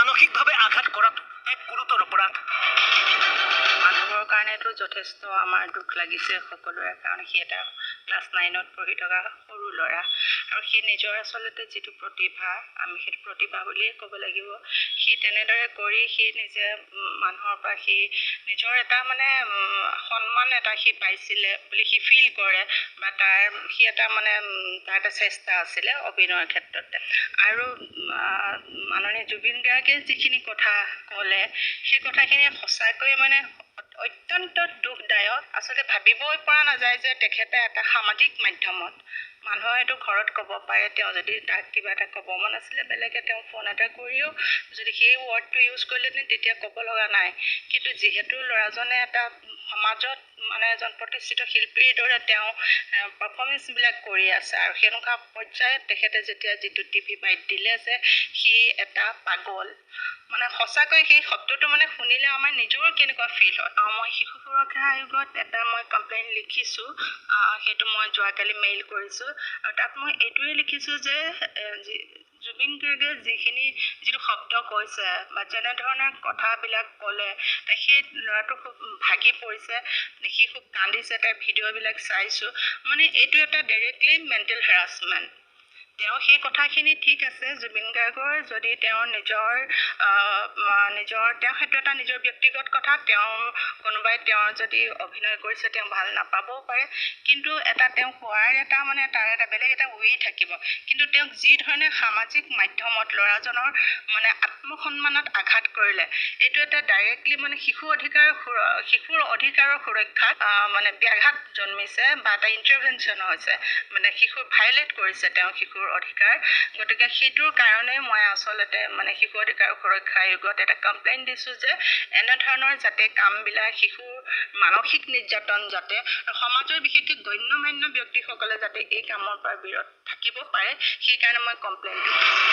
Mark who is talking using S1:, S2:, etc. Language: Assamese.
S1: মানসিকভাৱে আঘাত কৰাটো এক গুৰুতৰ অপৰাধ।
S2: মানুহৰ কাৰণেতো যথেষ্ট আমাৰ দুখ লাগিছে সকলোৰে, কাৰণ সি এটা ক্লাছ 9ত পঢ়ি থকা সৰু ল'ৰা, আৰু সি নিজৰ আচলতে যিটো প্ৰতিভা, আমি সেইটো প্ৰতিভা বুলিয়ে ক'ব লাগিব, সি তেনেদৰে কৰি সি নিজে মানুহৰ পৰা সি নিজৰ এটা সন্মান এটা সি পাইছিলে বুলি সি ফিল কৰে, বা সি এটা তাৰ এটা চেষ্টা আছিলে অভিনয়ৰ ক্ষেত্ৰতে। আৰু মাননীয় জুবিন গাৰ্গে যিখিনি কথা ক'লে, সেই কথাখিনি সঁচাকৈ অত্যন্ত দুখদায়ক। আচলতে ভাবিবই পৰা নাযায় যে তেখেতে এটা সামাজিক মাধ্যমত, মানুহে হয়তো ঘৰত ক'ব পাৰে, তেওঁ যদি তাক কিবা এটা ক'ব মন আছিলে বেলেগে তেওঁ ফোন এটা কৰিও যদি সেই ৱৰ্ডটো ইউজ কৰিলেহেঁতেন তেতিয়া ক'ব লগা নাই। কিন্তু যিহেতু ল'ৰাজনে এটা সমাজত এজন প্ৰতিষ্ঠিত শিল্পীৰ দৰে তেওঁ পাৰফৰ্মেঞ্চবিলাক কৰি আছে, আৰু সেনেকুৱা পৰ্যায়ত তেখেতে যেতিয়া যিটো টিভি বাইট দিলে যে সি এটা পাগল, সঁচাকৈ সেই শব্দটো শুনিলে আমাৰ নিজৰ কেনেকুৱা ফিল হয়। মই শিশু সুৰক্ষা আয়োগত এটা কমপ্লেইন লিখিছোঁ, সেইটো মই যোৱাকালি মেইল কৰিছোঁ, আৰু তাত মই এইটোৱে লিখিছোঁ যে জুবিন গাৰ্গে যিটো শব্দ কৈছে বা যেনেধৰণৰ কথাবিলাক ক'লে, সেই ল'ৰাটো খুব ভাগি পৰিছে, সি খুব কান্দিছে, তাৰ ভিডিঅ'বিলাক চাইছোঁ, এইটো এটা ডাইৰেক্টলি মেণ্টেল হেৰাছমেণ্ট। তেওঁ সেই কথাখিনি ঠিক আছে, জুবিন গাৰ্গৰ যদি তেওঁৰ তেওঁ সেইটো এটা নিজৰ ব্যক্তিগত কথা, কোনোবাই তেওঁৰ যদি অভিনয় কৰিছে তেওঁ ভাল নাপাবও পাৰে, কিন্তু তেওঁ কোৱাৰ তাৰ এটা বেলেগ এটা ৱে থাকিব। কিন্তু তেওঁক যি ধৰণে সামাজিক মাধ্যমত ল'ৰাজনৰ আত্মসন্মানত আঘাত কৰিলে, এইটো এটা ডাইৰেক্টলি শিশুৰ অধিকাৰৰ সুৰক্ষাত ব্যাঘাত জন্মিছে, বা এটা ইণ্টাৰভেনশ্যন হৈছে, শিশুৰ ভাইলেট কৰিছে তেওঁ শিশুৰ অধিকাৰ। গতিকে সেইটোৰ কাৰণে মই আচলতে শিশু অধিকাৰ সুৰক্ষা আয়োগত এটা কমপ্লেইন দিছোঁ যে এনেধৰণৰ যাতে কামবিলাক, শিশুৰ মানসিক নিৰ্যাতন যাতে, সমাজৰ বিশেষকৈ গণ্যমান্য ব্যক্তিসকলে যাতে এই কামৰ পৰা বিৰত থাকিব পাৰে, সেইকাৰণে মই কমপ্লেইনটো দিছোঁ।